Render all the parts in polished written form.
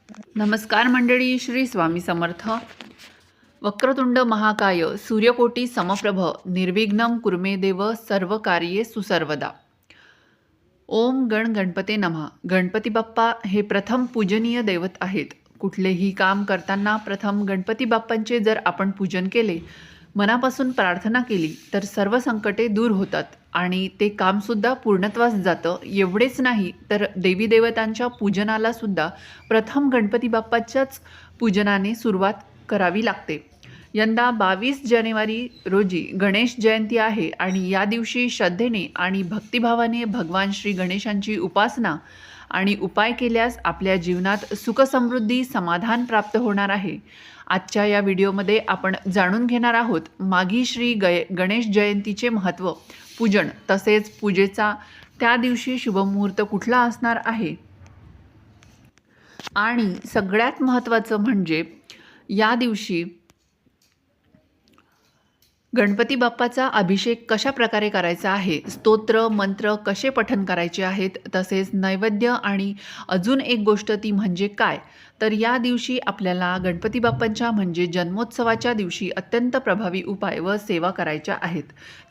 नमस्कार मंडळी, श्री स्वामी समर्थ. वक्रतुंड महाकाय सूर्यकोटी समप्रभ निर्विघ्नं कुर्मे देव सर्व कार्ये सुसर्वदा. ओम गण गणपते नमः. गणपती बाप्पा हे प्रथम पूजनीय दैवत आहेत. कुठलेही काम करताना प्रथम गणपती बाप्पांचे जर आपण पूजन केले, मनापासून प्रार्थना केली तर सर्व संकटे दूर होतात आणि ते कामसुद्धा पूर्णत्वास जातं. एवढेच नाही तर देवी देवतांच्या पूजनाला सुद्धा प्रथम गणपती बाप्पाच्याच पूजनाने सुरुवात करावी लागते. यंदा 22 जानेवारी रोजी गणेश जयंती आहे आणि या दिवशी श्रद्धेने आणि भक्तिभावाने भगवान श्री गणेशांची उपासना आणि उपाय केल्यास आपल्या जीवनात सुखसमृद्धी समाधान प्राप्त होणार आहे. आजच्या या व्हिडिओमध्ये आपण जाणून घेणार आहोत माघी श्री गणेश जयंतीचे महत्त्व, पूजन तसेच पूजेचा त्या दिवशी शुभमुहूर्त कुठला असणार आहे आणि सगळ्यात महत्त्वाचं म्हणजे या दिवशी गणपती बाप्पाचा अभिषेक कशा प्रकारे करायचा आहे, स्तोत्र मंत्र कसे पठण करायचे आहेत, तसेच नैवेद्य आणि अजून एक गोष्ट ती म्हणजे काय. तर या दिवशी आपल्याला गणपती बाप्पांच्या म्हणजे जन्मोत्सवाच्या दिवशी अत्यंत प्रभावी उपाय व सेवा करायच्या आहेत.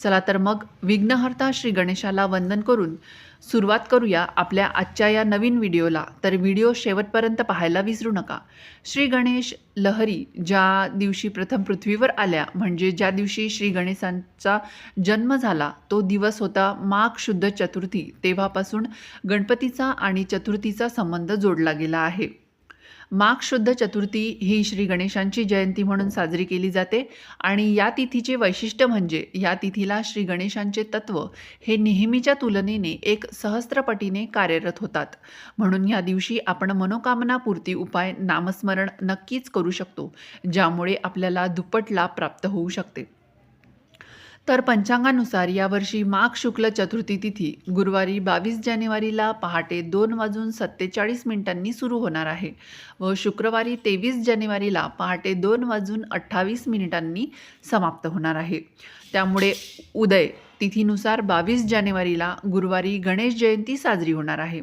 चला तर मग विघ्नहर्ता श्री गणेशाला वंदन करून सुरुवात करूया आपल्या आजच्या या नवीन व्हिडिओला. तर व्हिडिओ शेवटपर्यंत पाहायला विसरू नका. श्री गणेश लहरी ज्या दिवशी प्रथम पृथ्वीवर आल्या म्हणजे ज्या दिवशी श्री गणेशांचा जन्म झाला तो दिवस होता माघ शुद्ध चतुर्थी. तेव्हापासून गणपतीचा आणि चतुर्थीचा संबंध जोडला गेला आहे. माघ शुद्ध चतुर्थी ही श्री गणेशांची जयंती म्हणून साजरी केली जाते आणि या तिथीचे वैशिष्ट्य म्हणजे या तिथीला श्री गणेशांचे तत्व हे नेहमीच्या तुलनेने एक सहस्त्रपटीने कार्यरत होतात. म्हणून या दिवशी आपण मनोकामनापूर्ती उपाय नामस्मरण नक्कीच करू शकतो, ज्यामुळे आपल्याला दुप्पट लाभ प्राप्त होऊ शकते. तर पंचांगानुसार यावर्षी माघ शुक्ल चतुर्थी तिथी गुरुवारी 22 जानेवारीला पहाटे 2:47 सुरू होणार आहे व शुक्रवारी 23 जानेवारीला पहाटे 2:28 समाप्त होणार आहे. त्यामुळे उदय तिथीनुसार 22 जानेवारीला गुरुवारी गणेश जयंती साजरी होणार आहे.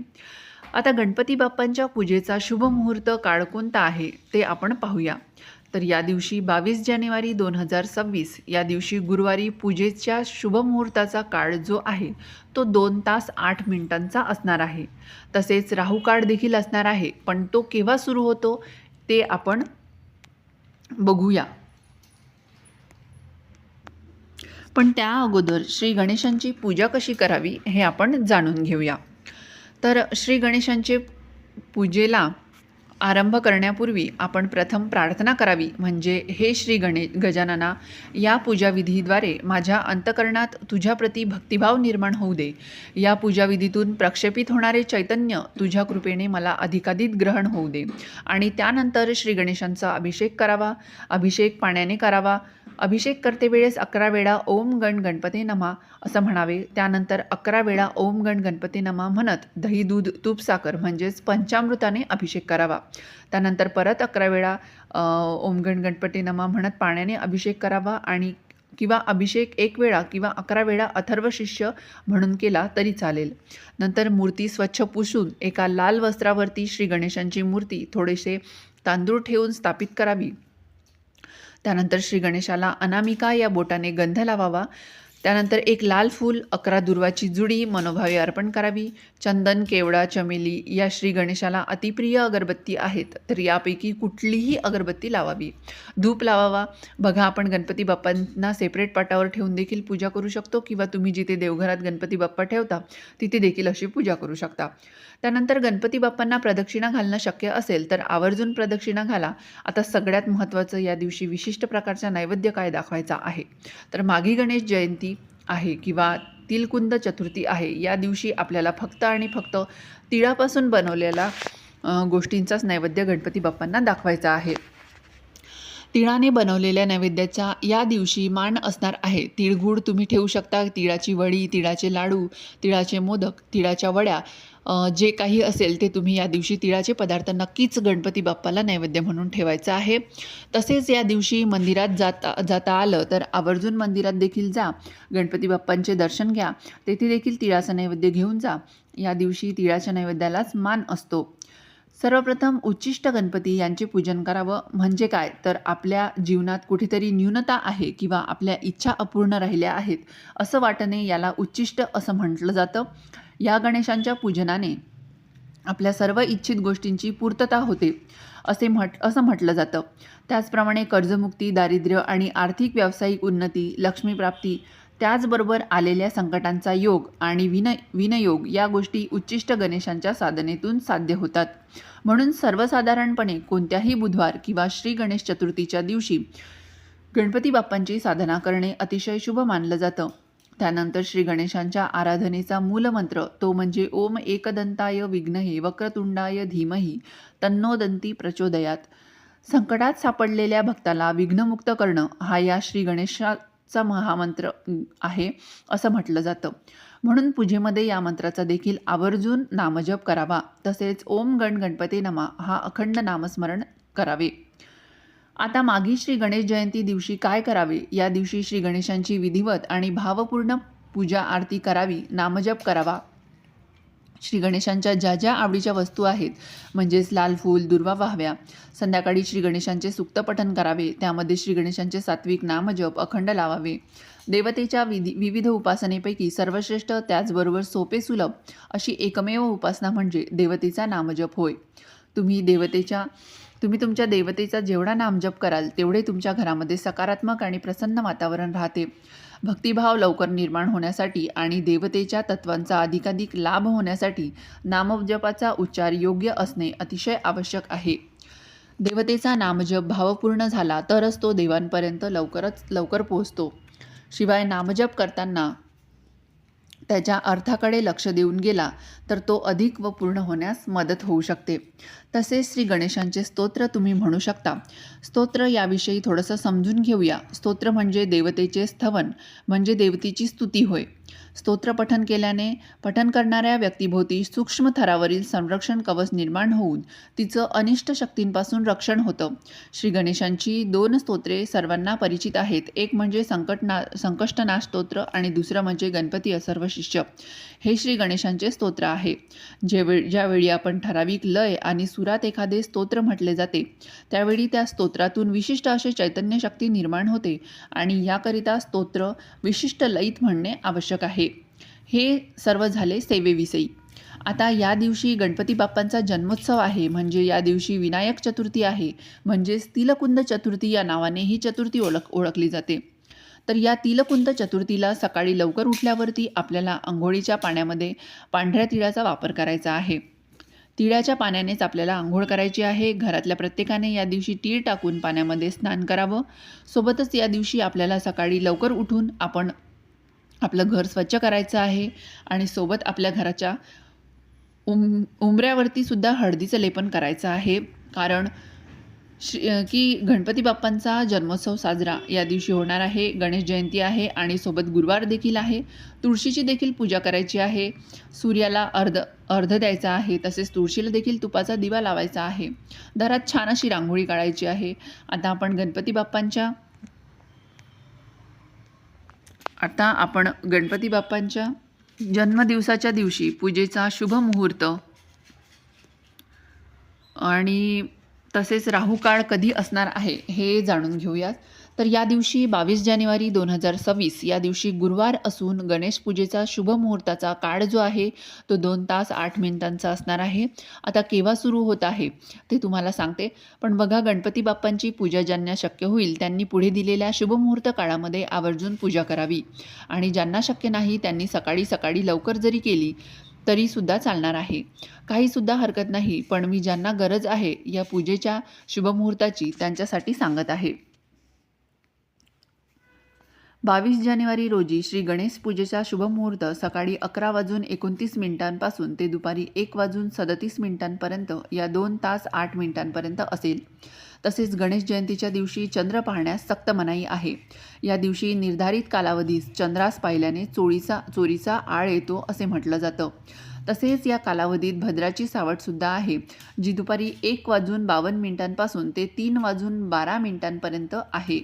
आता गणपती बाप्पांच्या पूजेचा शुभ मुहूर्त काळ कोणता आहे ते आपण पाहूया. तर या दिवशी 22 जानेवारी 2026 या दिवशी गुरुवारी पूजेच्या शुभमुहूर्ताचा काळ जो आहे तो 2 तास 8 मिनिटांचा असणार आहे. तसेच राहू काळ देखील असणार आहे, पण तो केव्हा सुरू होतो ते आपण बघूया. पण त्या अगोदर श्री गणेशांची पूजा कशी करावी हे आपण जाणून घेऊया. तर श्री गणेशांचे पूजेला आरंभ करण्यापूर्वी आपण प्रथम प्रार्थना करावी, म्हणजे हे श्री गजानना, या पूजाविधीद्वारे माझ्या अंतकरणात तुझ्याप्रती भक्तिभाव निर्माण होऊ दे. या पूजाविधीतून प्रक्षेपित होणारे चैतन्य तुझ्या कृपेने मला अधिकाधिक ग्रहण होऊ दे. आणि त्यानंतर श्री गणेशांचा अभिषेक करावा. अभिषेक पाण्याने करावा. अभिषेक करते वेळेस 11 वेळा ओम गण गणपते नमः असं म्हणावे. त्यानंतर 11 वेळा ओम गण गणपते नमः म्हणत दही दूध तूप साखर म्हणजेच पंचामृताने अभिषेक करावा. त्यानंतर परत 11 वेळा ओम गण गणपते नमः म्हणत पाण्याने अभिषेक करावा आणि किंवा अभिषेक 1 वेळा किंवा 11 वेळा अथर्व शिष्य म्हणून केला तरी चालेल. नंतर मूर्ती स्वच्छ पुसून एका लाल वस्त्रावरती श्री गणेशांची मूर्ती थोडेसे तांदूळ ठेवून स्थापित करावी. त्यानंतर श्री गणेशाला अनामिका या बोटाने गंध लावावा. त्यानंतर एक लाल फूल, 11 दुर्वाची जुडी मनोभावे अर्पण करावी. चंदन, केवडा, चमेली या श्री गणेशाला अतिप्रिय अगरबत्ती आहेत, तर यापैकी कुठलीही अगरबत्ती लावावी. धूप लावावा. बघा, आपण गणपती बाप्पांना सेपरेट पाटावर ठेवून देखील पूजा करू शकतो किंवा तुम्ही जिथे देवघरात गणपती बाप्पा ठेवता तिथे देखील अशी पूजा करू शकता. त्यानंतर गणपती बाप्पांना प्रदक्षिणा घालणं शक्य असेल तर आवर्जून प्रदक्षिणा घाला. आता सगळ्यात महत्त्वाचं, या दिवशी विशिष्ट प्रकारचा नैवेद्य काय दाखवायचा आहे. तर माघी गणेश जयंती आहे किंवा तिलकुंद चतुर्थी आहे. या दिवशी आपल्याला फक्त आणि फक्त तिळापासून बनवलेला गोष्टींचाच नैवेद्य गणपती बाप्पांना दाखवायचा आहे. तिळाने बनवलेल्या नैवेद्याचा या दिवशी मान असणार आहे. तिळगूळ तुम्ही ठेवू शकता, तिळाची वडी, तिळाचे लाडू, तिळाचे मोदक, तिळाच्या वड्या, जे काही असेल ते तुम्ही या दिवशी तिळाचे पदार्थ नक्कीच गणपती बाप्पाला नैवेद्य म्हणून ठेवायचं आहे. तसेच या दिवशी मंदिरात जाता आलं तर आवर्जून मंदिरात देखील जा, गणपती बाप्पांचे दर्शन घ्या, तेथे देखील तिळाचा नैवेद्य घेऊन जा. या दिवशी तिळाच्या नैवेद्यालाच मान असतो. सर्वप्रथम उच्चिष्ट गणपती यांचे पूजन करावं. म्हणजे काय, तर आपल्या जीवनात कुठेतरी न्यूनता आहे किंवा आपल्या इच्छा अपूर्ण राहिल्या आहेत असं वाटणे याला उच्चिष्ट असं म्हटलं जातं. या गणेशांच्या पूजनाने आपल्या सर्व इच्छित गोष्टींची पूर्तता होते असं म्हटलं जातं. त्याचप्रमाणे कर्जमुक्ती, दारिद्र्य आणि आर्थिक व्यावसायिक उन्नती, लक्ष्मीप्राप्ती, त्याचबरोबर आलेल्या संकटांचा योग आणि विनयोग या गोष्टी उच्चिष्ट गणेशांच्या साधनेतून साध्य होतात. म्हणून सर्वसाधारणपणे कोणत्याही बुधवार किंवा श्री गणेश चतुर्थीच्या दिवशी गणपती बाप्पांची साधना करणे अतिशय शुभ मानलं जातं. त्यानंतर श्री गणेशांच्या आराधनेचा मूलमंत्र तो म्हणजे ओम एकदंताय विघ्नहे वक्रतुंडाय धीमहि तन्नो दंती प्रचोदयात. संकटात सापडलेल्या भक्ताला विघ्नमुक्त करणं हा या श्री गणेशाचा महामंत्र आहे असं म्हटलं जातं. म्हणून पूजेमध्ये या मंत्राचा देखील आवर्जून नामजप करावा. तसेच ओम गण गणपते नमा हा अखंड नामस्मरण करावे. आता मागी श्री गणेश जयंती दिवशी काय करावे? या दिवशी श्री गणेशांची विधिवत आणि भावपूर्ण पूजा आरती करावी, नामजप करावा. श्री गणेशांच्या ज्या ज्या आवडीच्या वस्तू आहेत म्हणजेच लाल फूल, दुर्वा व्हाव्या. संध्याकाळी श्री गणेशांचे सूक्त पठण करावे. त्यामध्ये श्री गणेशांचे सात्विक नामजप अखंड लावावे. देवतेच्या विविध उपासनेपैकी सर्वश्रेष्ठ त्याचबरोबर सोपे सुलभ अशी एकमेव उपासना म्हणजे देवतेचा नामजप होय. तुम्ही तुमच्या देवतेचा जेवढा नामजप कराल तेवढे तुमच्या घरामध्ये सकारात्मक आणि प्रसन्न वातावरण राहते. भक्तिभाव लवकर निर्माण होण्यासाठी आणि देवतेच्या तत्वांचा अधिकाधिक लाभ होण्यासाठी नामजपाचा उच्चार योग्य असणे अतिशय आवश्यक आहे. देवतेचा नामजप भावपूर्ण झाला तरच तो देवांपर्यंत लवकर पोहोचतो. शिवाय नामजप करताना त्याच्या अर्थाकडे लक्ष देऊन गेला तर तो अधिक व पूर्ण होण्यास मदत होऊ शकते. तसेच श्री गणेशांचे स्तोत्र तुम्ही म्हणू शकता. स्तोत्र याविषयी थोडंसं समजून घेऊया. स्तोत्र म्हणजे देवतेचे स्तवन म्हणजे देवतेची स्तुती होय. स्तोत्र पठन केल्याने पठन करणाऱ्या व्यक्तीभोवती सूक्ष्म थरावरील संरक्षण कवच निर्माण होऊन तिचं अनिष्ट शक्तींपासून रक्षण होतं. श्री गणेशांची 2 स्तोत्रे सर्वांना परिचित आहेत. एक म्हणजे संकष्टनाश स्तोत्र आणि दुसरं म्हणजे गणपती असर्व शिष्य. हे श्री गणेशांचे स्तोत्र आहे. ज्यावेळी आपण ठराविक लय आणि सुरात एखादे स्तोत्र म्हटले जाते त्यावेळी त्या स्तोत्रातून विशिष्ट असे चैतन्य शक्ती निर्माण होते आणि याकरिता स्तोत्र विशिष्ट लयीत म्हणणे आवश्यक आहे. हे सर्व झाले सेवेविषयी. आता या दिवशी गणपती बाप्पांचा जन्मोत्सव आहे. म्हणजे या दिवशी विनायक चतुर्थी आहे. म्हणजेच तिलकुंद चतुर्थी या नावाने ही चतुर्थी ओळखली जाते. तर या तिलकुंद चतुर्थीला सकाळी लवकर उठल्यावरती आपल्याला अंघोळीच्या पाण्यामध्ये पांढऱ्या तिळाचा वापर करायचा आहे. तिळाच्या पाण्यानेच आपल्याला आंघोळ करायची आहे. घरातल्या प्रत्येकाने या दिवशी तीळ टाकून पाण्यामध्ये स्नान करावं. सोबतच या दिवशी आपल्याला सकाळी लवकर उठून आपण आपलं घर स्वच्छ करायचं आहे आणि सोबत आपल्या घराच्या उंबऱ्यावरती सुद्धा हळदीचं लेपन करायचं आहे. कारण की गणपती बाप्पांचा जन्मोत्सव साजरा या दिवशी होणार आहे. गणेश जयंती आहे आणि सोबत गुरुवार देखील आहे. तुळशीची देखील पूजा करायची आहे. सूर्याला अर्ध द्यायचा आहे. तसेच तुळशीला देखील तुपाचा दिवा लावायचा आहे. दारात छान अशी रांगोळी काढायची आहे. आता आपण गणपती बाप्पांच्या जन्मदिवसाच्या दिवशी पूजेचा शुभ मुहूर्त आणि तसेच राहुकाळ कधी असणार आहे हे जाणून घेऊयात. तर या दिवशी 22 जानेवारी 2026 या दिवशी गुरुवार असून गणेश पूजेचा शुभ मुहूर्ताचा काळ जो आहे तो 2 तास 8 मिनिटांचा असणार आहे. आता केव्हा सुरू होत आहे ते तुम्हाला सांगते. पण बघा, गणपती बाप्पांची पूजा ज्यांना शक्य होईल त्यांनी पुढे दिलेल्या शुभ मुहूर्त काळामध्ये आवर्जून पूजा करावी आणि ज्यांना शक्य नाही त्यांनी सकाळी लवकर जरी केली तरीसुद्धा चालणार आहे. काहीसुद्धा हरकत नाही. पण मी ज्यांना गरज आहे या पूजेच्या शुभमुहूर्ताची त्यांच्यासाठी सांगत आहे. 22 जानेवारी रोजी श्री गणेश पूजेचा शुभमुहूर्त सकाळी 11:29 पासून ते दुपारी 1:37 या 2 तास 8 मिनिटांपर्यंत असेल. तसेच गणेश जयंतीच्या दिवशी चंद्र पाहण्यास सक्त मनाई आहे. या दिवशी निर्धारित कालावधीस चंद्रास पाहिल्याने चोरीचा आळ येतो असे म्हटलं जातं. तसेच या कालावधीत भद्राची सावटसुद्धा आहे, जी दुपारी 1:52 पासून ते 3:12 आहे.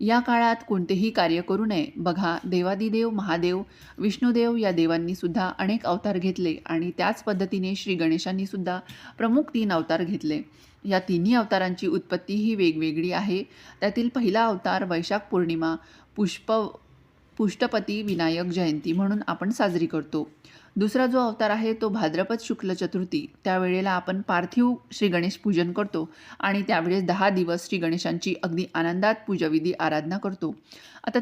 या काळात कोणतेही कार्य करू नये. बघा, देवादिदेव महादेव, विष्णुदेव या देवांनी सुद्धा अनेक अवतार घेतले आणि त्याच पद्धतीने श्री गणेशांनी सुद्धा प्रमुख 3 अवतार घेतले. या तिन्ही अवतारांची उत्पत्ती ही वेगवेगळी आहे. त्यातील पहिला अवतार वैशाख पौर्णिमा पुष्टपती विनायक जयंती म्हणून आपण साजरी करतो. दुसरा जो अवतार आहे तो भाद्रपद शुक्ल चतुर्थी, त्यावेळेला आपण पार्थिव श्री गणेश पूजन करतो आणि त्यावेळेस 10 दिवस श्री गणेशांची अगदी आनंदात पूजाविधी आराधना करतो. आता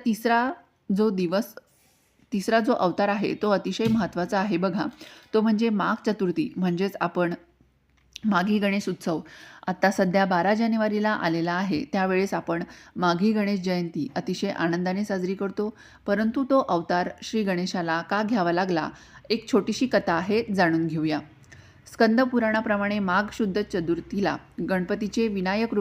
तिसरा जो अवतार आहे तो अतिशय महत्त्वाचा आहे बघा. तो म्हणजे माघ चतुर्थी, म्हणजेच आपण माघी गणेश उत्सव आत्ता सध्या 12 जानेवारीला आलेला आहे. त्यावेळेस आपण माघी गणेश जयंती अतिशय आनंदाने साजरी करतो. परंतु तो अवतार श्री गणेशाला का घ्यावा लागला, एक छोटीशी कथा आहे, जाणून घेऊया. स्कंद पुराणाप्रमाणे माघ शुद्ध चतुर्थीला गणपतीने विनायक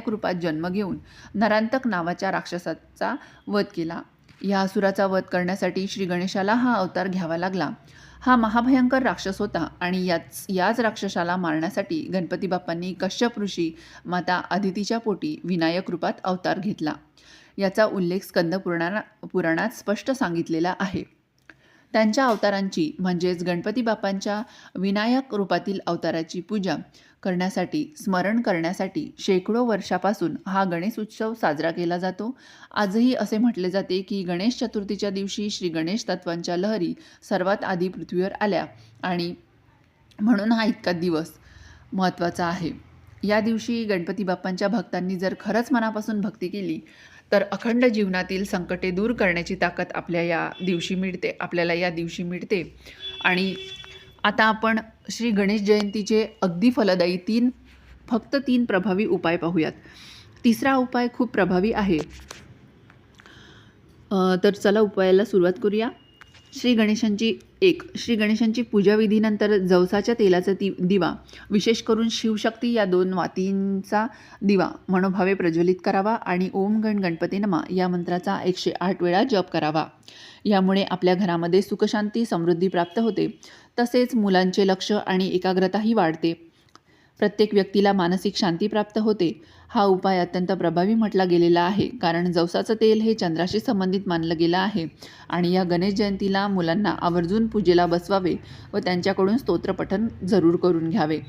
रूपात जन्म घेऊन नरांतक नावाच्या राक्षसाचा वध केला. या असुराचा वध करण्यासाठी श्री गणेशाला हा अवतार घ्यावा लागला. हा महाभयंकर राक्षस होता आणि याच राक्षसाला मारण्यासाठी गणपती बाप्पांनी कश्यप ऋषी माता अदितीच्या पोटी विनायक रूपात अवतार घेतला. याचा उल्लेख स्कंद पुराणात स्पष्ट सांगितलेला आहे. त्यांच्या अवतारांची म्हणजेच गणपती बाप्पांच्या विनायक रूपातील अवताराची पूजा करण्यासाठी, स्मरण करण्यासाठी शेकडो वर्षापासून हा गणेश उत्सव साजरा केला जातो. आजही असे म्हटले जाते की गणेश चतुर्थीच्या दिवशी श्री गणेश तत्वांच्या लहरी सर्वात आधी पृथ्वीवर आल्या आणि म्हणून हा इतका दिवस महत्त्वाचा आहे. या दिवशी गणपती बाप्पांच्या भक्तांनी जर खरंच मनापासून भक्ती केली तर अखंड जीवनातील संकटे दूर करण्याची ताकद आपल्याला या दिवशी मिळते. आणि आता आपण श्री गणेश जयंतीचे अगदी फलदायी फक्त 3 प्रभावी उपाय पाहूयात. तिसरा उपाय खूप प्रभावी आहे. तर चला उपायाला सुरुवात करूया. श्री गणेशांची पूजाविधीनंतर जवसाच्या तेलाचा दिवा, विशेष करून शिवशक्ती या 2 वातींचा दिवा मनोभावे प्रज्वलित करावा आणि ओम गण गणपती नमः या मंत्राचा 108 वेळा जप करावा. यामुळे आपल्या घरामध्ये सुखशांती समृद्धी प्राप्त होते. तसेच मुलांचे लक्ष आणि एकाग्रताही वाढते. प्रत्येक व्यक्तीला मानसिक शांती प्राप्त होते. हा उपाय अत्यंत प्रभावी म्हटला गेलेला आहे, कारण जवसाचं तेल हे चंद्राशी संबंधित मानलं गेलं आहे आणि या गणेश जयंतीला मुलांना आवर्जून पूजेला बसवावे व त्यांच्याकडून स्तोत्रपठण जरूर करून घ्यावे.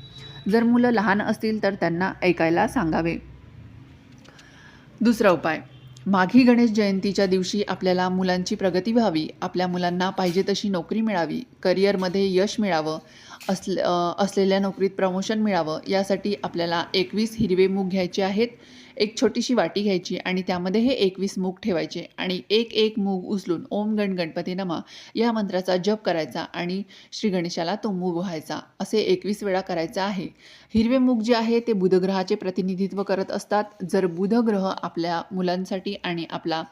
जर मुलं लहान असतील तर त्यांना ऐकायला सांगावे. दुसरा उपाय, माघी गणेश जयंतीच्या दिवशी आपल्याला मुलांची प्रगती व्हावी, आपल्या मुलांना पाहिजे तशी नोकरी मिळावी, करिअरमध्ये यश मिळावं, असलेल्या नोकरीत प्रमोशन मिळावं, यासाठी आपल्याला 21 हिरवे मूग घ्यायचे आहेत. एक छोटीशी वाटी घ्यायची आणि त्यामध्ये हे 21 मूग ठेवायचे आणि एक मूग उचलून ओम गण गणपती नमः या मंत्राचा जप करायचा आणि श्री गणेशाला तो मूग व्हायचा. असे 21 वेळा करायचं आहे. हिरवे मूग जे आहे ते बुधग्रहाचे प्रतिनिधित्व करत असतात. जर बुधग्रह आपल्या मुलांसाठी आणि आपला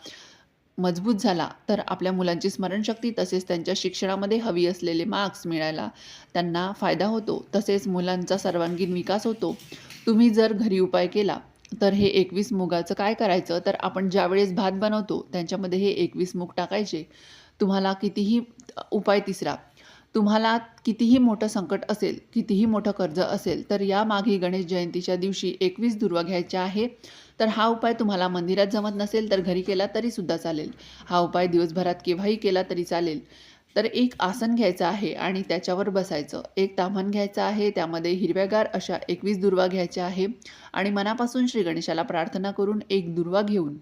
मजबूत झाला तर आपल्या मुलांची स्मरणशक्ती तसेच त्यांच्या शिक्षणामध्ये हवी असलेले मार्क्स मिळायला त्यांना फायदा होतो. तसेच मुलांचा सर्वांगीण विकास होतो. तुम्ही जर घरी उपाय केला तर हे 21 मुगाचं काय करायचं, तर आपण ज्यावेळेस भात बनवतो त्यांच्यामध्ये हे 21 मूग टाकायचे. तुम्हाला कितीही मोठं संकट असेल, कितीही मोठं कर्ज असेल, तर या माघी गणेश जयंतीच्या दिवशी 21 दुर्वा घ्यायच्या आहे. तर हा उपाय तुम्हाला मंदिरात जमत नसेल तर घरी केला तरीसुद्धा चालेल. हा उपाय दिवसभरात केव्हाही केला तरी चालेल. तर एक आसन घ्यायचं आहे आणि त्याच्यावर बसायचं. एक ताम्हण घ्यायचं आहे, त्यामध्ये हिरव्यागार अशा 21 दुर्वा घ्यायच्या आहे आणि मनापासून श्री गणेशाला प्रार्थना करून एक दुर्वा घेऊन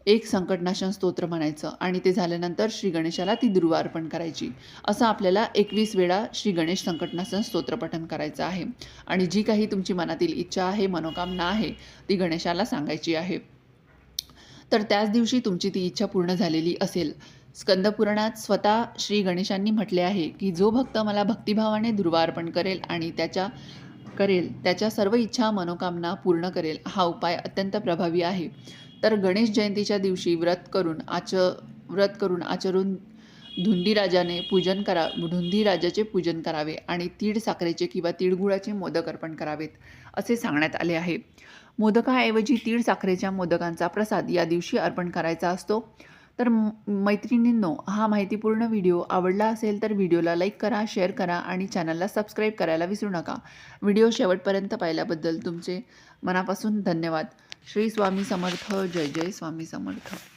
एक संकटनाशन स्तोत्र म्हणायचं आणि ते झाल्यानंतर श्री गणेशाला ती दुर्वा अर्पण करायची. असं आपल्याला 21 वेळा श्री गणेश संकटनाशन स्तोत्र पठण करायचं आहे आणि जी काही तुमची मनातील इच्छा आहे, मनोकामना आहे, ती गणेशाला सांगायची आहे. तर त्याच दिवशी तुमची ती इच्छा पूर्ण झालेली असेल. स्कंदपुराणात स्वतः श्री गणेशांनी म्हटले आहे की जो भक्त मला भक्तिभावाने दुर्वा अर्पण करेल आणि त्याच्या सर्व इच्छा मनोकामना पूर्ण करेल. हा उपाय अत्यंत प्रभावी आहे. तर गणेश जयंतीच्या दिवशी व्रत करून आचरून धुंदीराजाचे पूजन करावे आणि तीळ साखरेचे किंवा तीळगुळाचे मोदक अर्पण करावेत असे सांगण्यात आले आहे. मोदकाऐवजी तीळ साखरेच्या मोदकांचा प्रसाद या दिवशी अर्पण करायचा असतो. तर मैत्रिणींनो, हा माहितीपूर्ण व्हिडिओ आवडला असेल तर व्हिडिओला लाईक करा, शेअर करा आणि चॅनलला सबस्क्राईब करायला विसरू नका. व्हिडिओ शेवटपर्यंत पाहिल्याबद्दल तुमचे मनापासून धन्यवाद. श्री स्वामी समर्थ. जय जय स्वामी समर्थ.